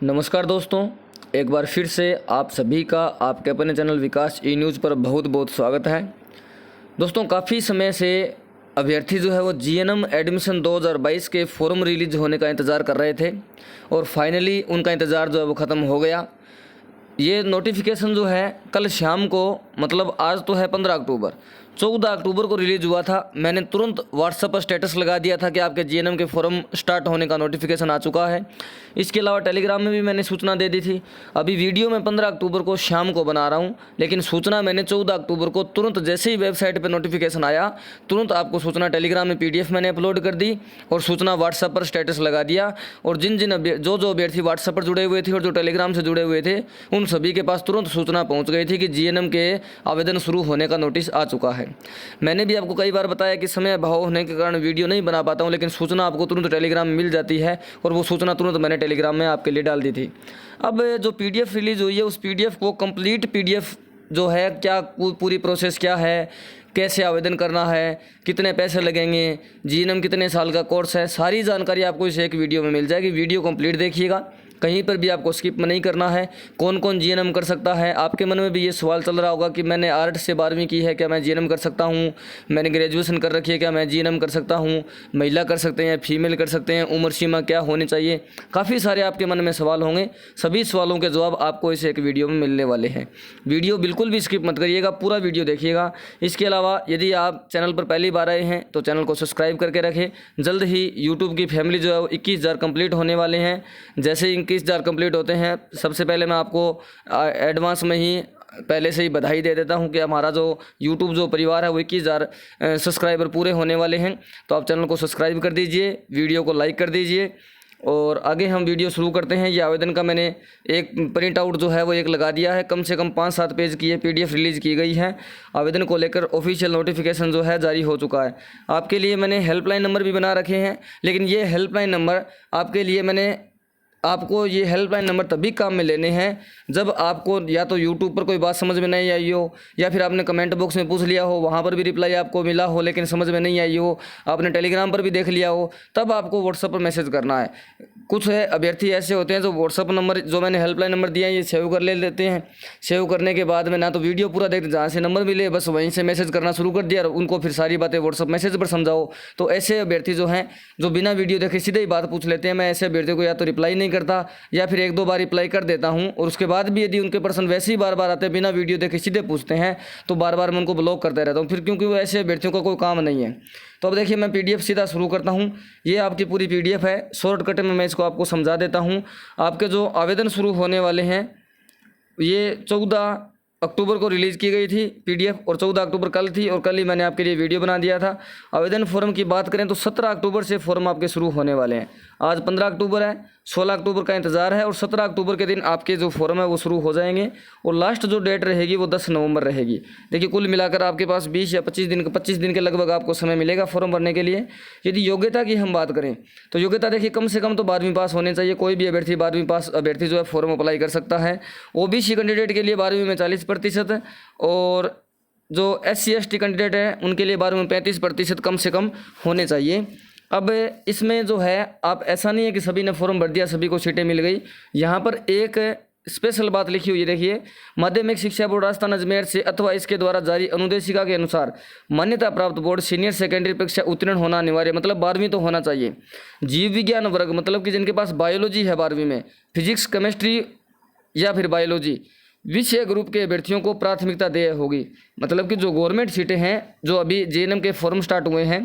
नमस्कार दोस्तों, एक बार फिर से आप सभी का आपके अपने चैनल विकास ई न्यूज़ पर बहुत बहुत स्वागत है। दोस्तों, काफ़ी समय से अभ्यर्थी जो है वो जीएनएम एडमिशन 2022 के फॉर्म रिलीज होने का इंतज़ार कर रहे थे और फाइनली उनका इंतज़ार जो है वो ख़त्म हो गया। ये नोटिफिकेशन जो है कल शाम को, मतलब आज तो है 15 अक्टूबर, 14 अक्टूबर को रिलीज़ हुआ था। मैंने तुरंत व्हाट्सएप पर स्टेटस लगा दिया था कि आपके जीएनएम के फॉर्म स्टार्ट होने का नोटिफिकेशन आ चुका है। इसके अलावा टेलीग्राम में भी मैंने सूचना दे दी थी। अभी वीडियो मैं 15 अक्टूबर को शाम को बना रहा हूँ, लेकिन सूचना मैंने 14 अक्टूबर को तुरंत जैसे ही वेबसाइट पर नोटिफिकेशन आया, तुरंत आपको सूचना टेलीग्राम में PDF मैंने अपलोड कर दी और सूचना व्हाट्सएप पर स्टेटस लगा दिया। और जिन जो अभ्यर्थी व्हाट्सएप पर जुड़े हुए थे और जो टेलीग्राम से जुड़े हुए थे, उन सभी के पास तुरंत सूचना पहुंच गई थी कि जीएनएम के आवेदन शुरू होने का नोटिस आ चुका है। मैंने भी आपको कई बार बताया कि समय अभाव होने के कारण वीडियो नहीं बना पाता हूं, लेकिन सूचना आपको तुरंत टेलीग्राम में मिल जाती है और वो सूचना तुरंत मैंने टेलीग्राम में आपके लिए डाल दी थी। अब जो PDF रिलीज़ हुई है, उस PDF को कंप्लीट PDF जो है, क्या पूरी प्रोसेस क्या है, कैसे आवेदन करना है, कितने पैसे लगेंगे, जीएनएम कितने साल का कोर्स है, सारी जानकारी आपको इस एक वीडियो में मिल जाएगी। वीडियो कंप्लीट देखिएगा, कहीं पर भी आपको स्किप नहीं करना है। कौन कौन जीएनएम कर सकता है? आपके मन में भी ये सवाल चल रहा होगा कि मैंने आर्ट्स से 12वीं की है, क्या मैं जीएनएम कर सकता हूँ? मैंने ग्रेजुएशन कर रखी है, क्या मैं जीएनएम कर सकता हूँ? महिला कर सकते हैं, फीमेल कर सकते हैं, उम्र सीमा क्या होनी चाहिए? काफ़ी सारे आपके मन में सवाल होंगे। सभी सवालों के जवाब आपको इस एक वीडियो में मिलने वाले हैं। वीडियो बिल्कुल भी स्किप मत करिएगा, पूरा वीडियो देखिएगा। इसके अलावा यदि आप चैनल पर पहली बार आए हैं तो चैनल को सब्सक्राइब करके रखें। जल्द ही यूट्यूब की फैमिली जो है वो 21,000 कंप्लीट होने वाले हैं। जैसे 21,000 कंप्लीट होते हैं, सबसे पहले मैं आपको एडवांस में ही पहले से ही बधाई दे देता हूं कि हमारा जो यूट्यूब जो परिवार है वो 21,000 सब्सक्राइबर पूरे होने वाले हैं। तो आप चैनल को सब्सक्राइब कर दीजिए, वीडियो को लाइक कर दीजिए और आगे हम वीडियो शुरू करते हैं। ये आवेदन का मैंने एक प्रिंट आउट जो है वो एक लगा दिया है। कम से कम 5-7 पेज की ये PDF रिलीज़ की गई है। आवेदन को लेकर ऑफिशियल नोटिफिकेशन जो है जारी हो चुका है। आपके लिए मैंने हेल्पलाइन नंबर भी बना रखे हैं, लेकिन ये हेल्पलाइन नंबर आपके लिए आपको ये हेल्पलाइन नंबर तभी काम में लेने हैं जब आपको या तो यूट्यूब पर कोई बात समझ में नहीं आई हो, या फिर आपने कमेंट बॉक्स में पूछ लिया हो, वहाँ पर भी रिप्लाई आपको मिला हो लेकिन समझ में नहीं आई हो, आपने टेलीग्राम पर भी देख लिया हो, तब आपको व्हाट्सएप पर मैसेज करना है। कुछ अभ्यर्थी ऐसे होते हैं जो व्हाट्सएप नंबर जो मैंने हेल्पलाइन नंबर दिया है ये सेव कर लेते हैं। सेव करने के बाद में ना तो वीडियो पूरा देखते, जहाँ से नंबर मिले बस वहीं से मैसेज करना शुरू कर दिया और उनको फिर सारी बातें व्हाट्सएप मैसेज पर समझाओ। तो ऐसे अभ्यर्थी जो हैं जो बिना वीडियो देखे सीधे ही बात पूछ लेते हैं, मैं ऐसे अभ्यर्थी को या तो रिप्लाई नहीं करता या फिर 1-2 बार रिप्लाई कर देता हूं और उसके बाद भी यदि उनके पर्सन वैसे ही बार बार आते हैं बिना वीडियो देखे सीधे पूछते हैं तो बार बार मैं उनको ब्लॉक करते रहता हूं, फिर क्योंकि वो ऐसे अभ्यर्थियों का कोई काम नहीं है। तो अब देखिए मैं PDF सीधा शुरू करता हूं। ये आपकी पूरी PDF है, शॉर्टकट में मैं इसको आपको समझा देता हूं। आपके जो आवेदन शुरू होने वाले हैं ये 14 अक्टूबर को रिलीज़ की गई थी PDF और 14 अक्टूबर कल थी और कल ही मैंने आपके लिए वीडियो बना दिया था। आवेदन फॉर्म की बात करें तो 17 अक्टूबर से फॉर्म आपके शुरू होने वाले हैं। आज 15 अक्टूबर है, 16 अक्टूबर का इंतज़ार है और 17 अक्टूबर के दिन आपके जो फॉर्म है वो शुरू हो जाएंगे और लास्ट जो डेट रहेगी वो 10 नवंबर रहेगी। देखिए कुल मिलाकर आपके पास 20 या 25 दिन के लगभग आपको समय मिलेगा फॉर्म भरने के लिए। यदि योग्यता की हम बात करें तो योग्यता देखिए कम से कम तो 12वीं पास होने चाहिए। कोई भी अभ्यर्थी 12वीं पास अभ्यर्थी जो है फॉर्म अप्लाई कर सकता है। OBC कैंडिडेट के लिए 12वीं में 40% और जो SC ST कैंडिडेट है उनके लिए 12वीं में 35% कम से कम होने चाहिए। अब इसमें जो है आप ऐसा नहीं है कि सभी ने फॉर्म भर दिया सभी को सीटें मिल गई। यहाँ पर एक स्पेशल बात लिखी हुई है, देखिए माध्यमिक शिक्षा बोर्ड राजस्थान अजमेर से अथवा इसके द्वारा जारी अनुदेशिका के अनुसार मान्यता प्राप्त बोर्ड सीनियर सेकेंडरी परीक्षा उत्तीर्ण होना अनिवार्य, मतलब 12वीं तो होना चाहिए। जीव विज्ञान वर्ग मतलब कि जिनके पास बायोलॉजी है 12वीं में, फिजिक्स केमिस्ट्री या फिर बायोलॉजी विषय ग्रुप के अभ्यर्थियों को प्राथमिकता देय होगी। मतलब कि जो गवर्नमेंट सीटें हैं, जो अभी जीएनएम के फॉर्म स्टार्ट हुए हैं,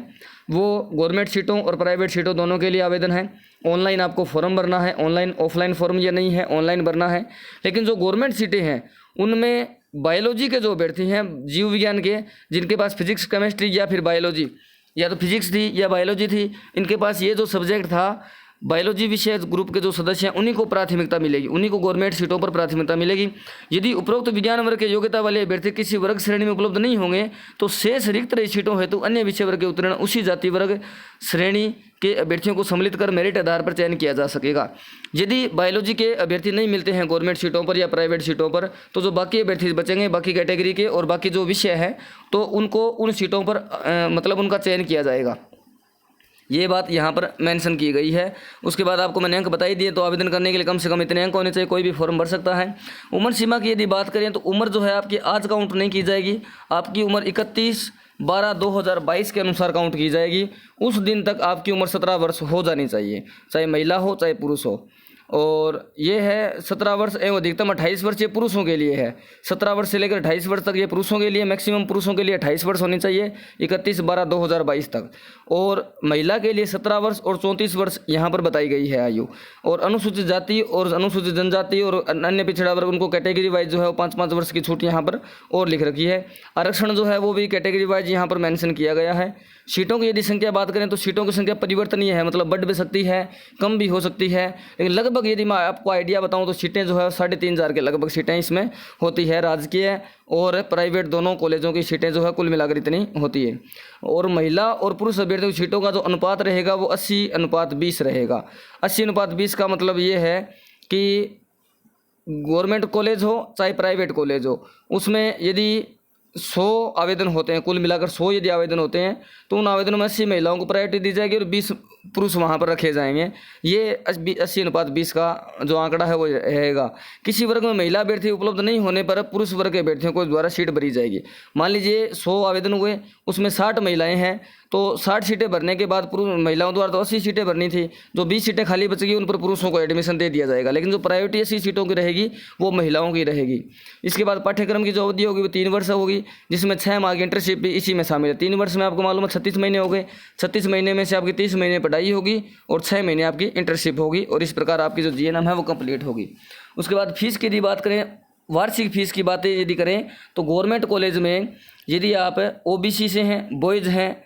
वो गवर्नमेंट सीटों और प्राइवेट सीटों दोनों के लिए आवेदन है। ऑनलाइन आपको फॉर्म भरना है, ऑनलाइन ऑफलाइन फॉर्म ये नहीं है, ऑनलाइन भरना है। लेकिन जो गवर्नमेंट सीटें हैं उनमें बायोलॉजी के जो अभ्यर्थी हैं, जीव विज्ञान के, जिनके पास फिजिक्स केमिस्ट्री या फिर बायोलॉजी, या तो फिजिक्स थी या बायोलॉजी थी, इनके पास ये जो सब्जेक्ट था बायोलॉजी विषय ग्रुप के जो सदस्य हैं उन्हीं को प्राथमिकता मिलेगी, उन्हीं को गवर्नमेंट सीटों पर प्राथमिकता मिलेगी। यदि उपरोक्त विज्ञान वर्ग के योग्यता वाले अभ्यर्थी किसी वर्ग श्रेणी में उपलब्ध नहीं होंगे तो शेष रिक्त रही सीटों हेतु अन्य विषय वर्ग के उत्तीर्ण उसी जाति वर्ग श्रेणी के अभ्यर्थियों को सम्मिलित कर मेरिट आधार पर चयन किया जा सकेगा। यदि बायोलॉजी के अभ्यर्थी नहीं मिलते हैं गवर्नमेंट सीटों पर या प्राइवेट सीटों पर, तो जो बाकी अभ्यर्थी बचेंगे बाकी कैटेगरी के और बाकी जो विषय है तो उनको उन सीटों पर मतलब उनका चयन किया जाएगा। ये बात यहाँ पर मेंशन की गई है। उसके बाद आपको मैंने अंक बता ही दिए। तो आवेदन करने के लिए कम से कम इतने अंक होने चाहिए, कोई भी फॉर्म भर सकता है। उम्र सीमा की यदि बात करें तो उम्र जो है आपकी आज काउंट नहीं की जाएगी, आपकी उम्र 31/12/2022 के अनुसार काउंट की जाएगी। उस दिन तक आपकी उम्र 17 वर्ष हो जानी चाहिए, चाहे महिला हो चाहे पुरुष हो। और ये है 17 वर्ष एवं अधिकतम 28 वर्ष ये पुरुषों के लिए है। 17 वर्ष से लेकर 28 वर्ष तक ये पुरुषों के लिए, मैक्सिमम पुरुषों के लिए 28 वर्ष होनी चाहिए 31/12/2022 तक। और महिला के लिए 17 वर्ष और 34 वर्ष यहाँ पर बताई गई है आयु। और अनुसूचित जाति और अनुसूचित जनजाति और अन्य पिछड़ा वर्ग, उनको कैटेगरी वाइज जो है वो 5-5 वर्ष की छूट यहाँ पर और लिख रखी है। आरक्षण जो है वो भी कैटेगरी वाइज यहाँ पर मेंशन किया गया है। सीटों की यदि संख्या बात करें तो सीटों की संख्या परिवर्तनीय है, मतलब बढ़ भी सकती है, कम भी हो सकती है, लेकिन लगभग यदि मैं आपको आइडिया बताऊं तो सीटें जो है 3500 के लगभग सीटें इसमें होती है। राजकीय और प्राइवेट दोनों कॉलेजों की सीटें जो है कुल मिलाकर इतनी होती है। और महिला और पुरुष अभ्यर्थियों की सीटों का जो अनुपात रहेगा वो 80:20 रहेगा। 80:20 का मतलब ये है कि गवर्नमेंट कॉलेज हो चाहे प्राइवेट कॉलेज हो, उसमें यदि 100 आवेदन होते हैं, कुल मिलाकर 100 यदि आवेदन होते हैं तो उन आवेदनों में 80 महिलाओं को प्रायोरिटी दी जाएगी और 20 पुरुष वहाँ पर रखे जाएंगे। ये 80:20 का जो आंकड़ा है वो रहेगा। किसी वर्ग में महिला अभ्यर्थी उपलब्ध नहीं होने पर पुरुष वर्ग के अभ्यर्थियों को द्वारा सीट भरी जाएगी। मान लीजिए 100 आवेदन हुए, उसमें 60 महिलाएं हैं, तो 60 सीटें भरने के बाद पुरुष महिलाओं द्वारा तो 80 सीटें भरनी थी, जो 20 सीटें खाली बचेगी उन पर पुरुषों को एडमिशन दे दिया जाएगा, लेकिन जो प्रायोरिटी 80 सीटों की रहेगी वो महिलाओं की रहेगी। इसके बाद पाठ्यक्रम की जो अवधि होगी वो 3 वर्ष होगी, जिसमें 6 माह की इंटर्नशिप भी इसी में शामिल है। 3 वर्ष में आपको मालूम है 36 महीने हो गए, 36 महीने में से आपकी 30 महीने पढ़ाई होगी और 6 महीने आपकी इंटर्नशिप होगी, और इस प्रकार आपकी जो जीएनएम है वो कंप्लीट होगी। उसके बाद फीस की यदि बात करें, वार्षिक फीस की बातें यदि करें तो गवर्नमेंट कॉलेज में यदि आप ओबीसी से हैं, बॉयज़ हैं,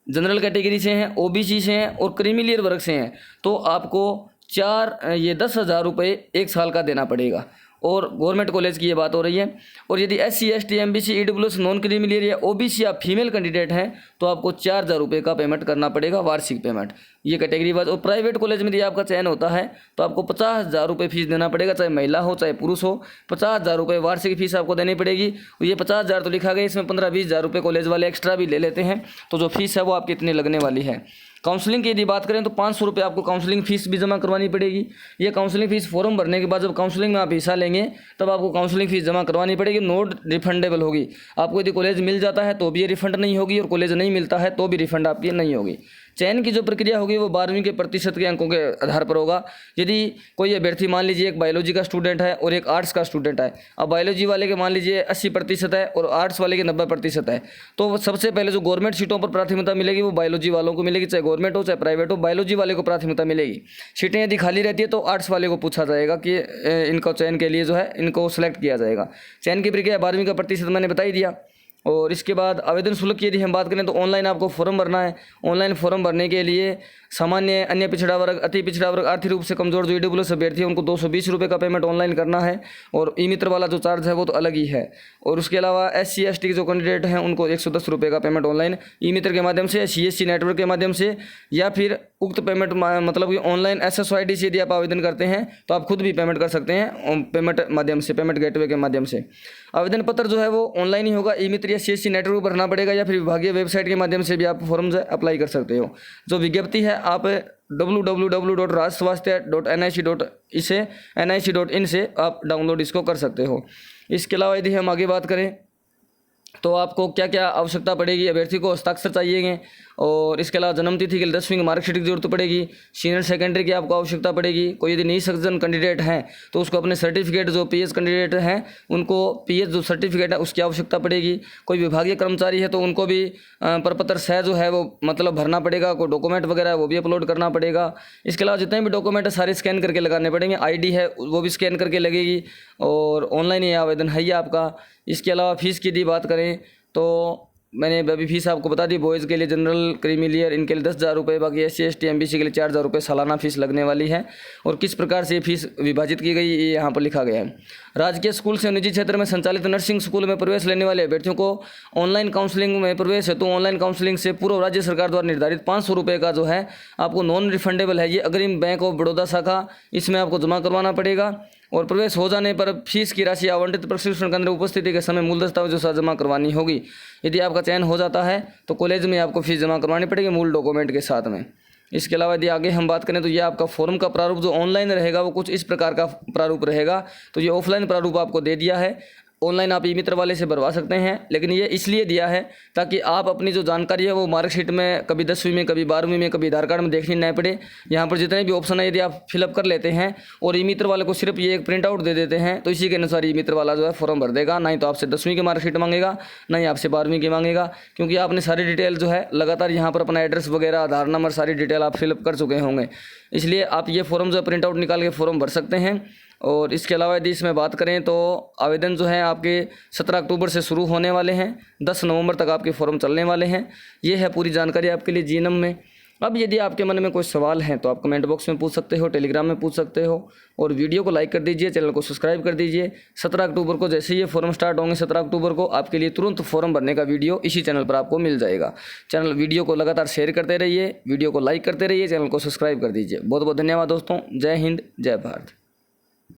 जनरल कैटेगरी से हैं, ओबीसी से हैं और क्रीमी वर्ग से हैं, तो आपको 10,000 रुपये 1 साल का देना पड़ेगा। और गवर्नमेंट कॉलेज की ये बात हो रही है। और यदि SC ST MBC EWS non creamy layer या OBC या फीमेल कैंडिडेट हैं तो आपको 4,000 रुपये का पेमेंट करना पड़ेगा, वार्षिक पेमेंट, ये कैटेगरी वाइज। और प्राइवेट कॉलेज में यदि आपका चयन होता है तो आपको 50,000 रुपये फीस देना पड़ेगा, चाहे महिला हो चाहे पुरुष हो, 50,000 रुपये वार्षिक फीस आपको देनी पड़ेगी। ये 50,000 तो लिखा गया, इसमें 15-20,000 रुपये कॉलेज वाले एक्स्ट्रा भी ले लेते हैं, तो जो फीस है वो आपकी इतनी लगने वाली है। काउंसलिंग की यदि बात करें तो 500 रुपये आपको काउंसलिंग फीस भी जमा करवानी पड़ेगी। ये काउंसलिंग फीस फॉर्म भरने के बाद जब काउंसलिंग में आप हिस्सा लेंगे तब आपको काउंसलिंग फीस जमा करवानी पड़ेगी, नॉट रिफंडेबल होगी। आपको यदि कॉलेज मिल जाता है तो भी ये रिफंड नहीं होगी, और कॉलेज नहीं मिलता है तो भी रिफंड आपकी नहीं होगी। चयन की जो प्रक्रिया होगी वो 12वीं के प्रतिशत के अंकों के आधार पर होगा। यदि कोई अभ्यर्थी मान लीजिए एक बायोलॉजी का स्टूडेंट है और एक आर्ट्स का स्टूडेंट है, अब बायोलॉजी वाले के मान लीजिए 80% है और आर्ट्स वाले के 90% है, तो सबसे पहले जो गवर्नमेंट सीटों पर प्राथमिकता मिलेगी वो बायोलॉजी वालों को मिलेगी, चाहे गवर्नमेंट हो चाहे प्राइवेट हो, बायोलॉजी वाले को प्राथमिकता मिलेगी। सीटें यदि खाली रहती है तो आर्ट्स वाले को पूछा जाएगा कि इनका चयन के लिए जो है इनको सेलेक्ट किया जाएगा। चयन की प्रक्रिया 12वीं का प्रतिशत मैंने बता ही दिया। और इसके बाद आवेदन शुल्क की यदि हम बात करें तो ऑनलाइन आपको फॉर्म भरना है। ऑनलाइन फॉर्म भरने के लिए सामान्य, अन्य पिछड़ा वर्ग, अति पिछड़ा वर्ग, आर्थिक रूप से कमजोर जो EWS अभ्यर्थी है उनको 220 रुपये का पेमेंट ऑनलाइन करना है, और ई मित्र वाला जो चार्ज है वो तो अलग ही है। और उसके अलावा SC ST के जो कैंडिडेट हैं उनको 110 रुपये का पेमेंट ऑनलाइन ई मित्र के माध्यम से, CSC नेटवर्क के माध्यम से, या फिर उक्त पेमेंट मतलब कि ऑनलाइन SSID से यदि आप आवेदन करते हैं तो आप खुद भी पेमेंट कर सकते हैं पेमेंट माध्यम से, पेमेंट गेटवे के माध्यम से। आवेदन पत्र जो है वो ऑनलाइन ही होगा, ई मित्र या CSC नेटवर्क भरना पड़ेगा, या फिर विभागीय वेबसाइट के माध्यम से भी आप फॉर्म अप्लाई कर सकते हो। जो विज्ञप्ति है आप www.rajswasthya.nic.in से आप डाउनलोड इसको कर सकते हो। इसके अलावा यदि हम आगे बात करें तो आपको क्या क्या आवश्यकता पड़ेगी, अभ्यर्थी को हस्ताक्षर चाहिए, और इसके अलावा जन्म तिथि के लिए 10वीं की मार्कशीट की जरूरत पड़ेगी, सीनियर सेकेंडरी की आपको आवश्यकता पड़ेगी। कोई यदि नई सज्जन कैंडिडेट हैं तो उसको अपने सर्टिफिकेट, जो PS कैंडिडेट हैं उनको PS जो सर्टिफिकेट है उसकी आवश्यकता पड़ेगी। कोई विभागीय कर्मचारी है तो उनको भी प्रपत्र सह जो है वो मतलब भरना पड़ेगा, कोई डॉक्यूमेंट वगैरह है वो भी अपलोड करना पड़ेगा। इसके अलावा जितने भी डॉक्यूमेंट है सारे स्कैन करके लगाने पड़ेंगे, ID है वो भी स्कैन करके लगेगी, और ऑनलाइन ये आवेदन है ही आपका। इसके अलावा फीस की यदि बात करें तो मैंने अभी फीस आपको बता दी, बॉयज़ के लिए जनरल, क्रीमी लेयर इनके लिए 10,000 रुपये, बाकी SC ST MBC के लिए 4,000 रुपये सालाना फीस लगने वाली है। और किस प्रकार से ये फीस विभाजित की गई ये यहाँ पर लिखा गया है। राजकीय स्कूल से निजी क्षेत्र में संचालित नर्सिंग स्कूल में प्रवेश लेने वाले अभ्यर्थियों को ऑनलाइन काउंसलिंग में प्रवेश हेतु ऑनलाइन काउंसलिंग से पूर्व राज्य सरकार द्वारा निर्धारित 500 रुपये का जो है आपको नॉन रिफंडेबल है, ये अग्रिम बैंक ऑफ बड़ौदा शाखा, इसमें आपको जमा करवाना पड़ेगा। और प्रवेश हो जाने पर फीस की राशि आवंटित प्रशिक्षण केंद्र उपस्थिति के समय मूल दस्तावेजों से जमा करवानी होगी। यदि आपका चयन हो जाता है तो कॉलेज में आपको फीस जमा करवानी पड़ेगी मूल डॉक्यूमेंट के साथ में। इसके अलावा यदि आगे हम बात करें तो ये आपका फॉर्म का प्रारूप जो ऑनलाइन रहेगा वो कुछ इस प्रकार का प्रारूप रहेगा। तो ये ऑफलाइन प्रारूप आपको दे दिया है, ऑनलाइन आप ई मित्र वाले से भरवा सकते हैं, लेकिन ये इसलिए दिया है ताकि आप अपनी जो जानकारी है वो मार्कशीट में कभी 10वीं में, कभी 12वीं में, कभी आधार कार्ड में देखनी नहीं पड़े। यहाँ पर जितने भी ऑप्शन है यदि आप फिलअप कर लेते हैं और ई मित्र वाले को सिर्फ ये एक प्रिंट आउट दे देते हैं तो इसी के अनुसार ई मित्र वाला जो है फॉर्म भर देगा। नहीं तो आपसे 10वीं की मार्कशीट मांगेगा, ना ही आपसे 12वीं की मांगेगा, क्योंकि आपने सारी डिटेल जो है लगातार यहाँ पर अपना एड्रेस वगैरह, आधार नंबर, सारी डिटेल आप फिलअप कर चुके होंगे। इसलिए आप ये फॉर्म जो है प्रिंट आउट निकाल के फॉर्म भर सकते हैं। और इसके अलावा यदि इसमें बात करें तो आवेदन जो है आपके 17 अक्टूबर से शुरू होने वाले हैं, 10 नवंबर तक आपके फॉर्म चलने वाले हैं। ये है पूरी जानकारी आपके लिए जीएनएम में। अब यदि आपके मन में कोई सवाल हैं तो आप कमेंट बॉक्स में पूछ सकते हो, टेलीग्राम में पूछ सकते हो, और वीडियो को लाइक कर दीजिए, चैनल को सब्सक्राइब कर दीजिए। 17 अक्टूबर को जैसे ही ये फॉर्म स्टार्ट होंगे, 17 अक्टूबर को आपके लिए तुरंत फॉर्म भरने का वीडियो इसी चैनल पर आपको मिल जाएगा। वीडियो को लगातार शेयर करते रहिए, वीडियो को लाइक करते रहिए, चैनल को सब्सक्राइब कर दीजिए। बहुत बहुत धन्यवाद दोस्तों। जय हिंद, जय भारत।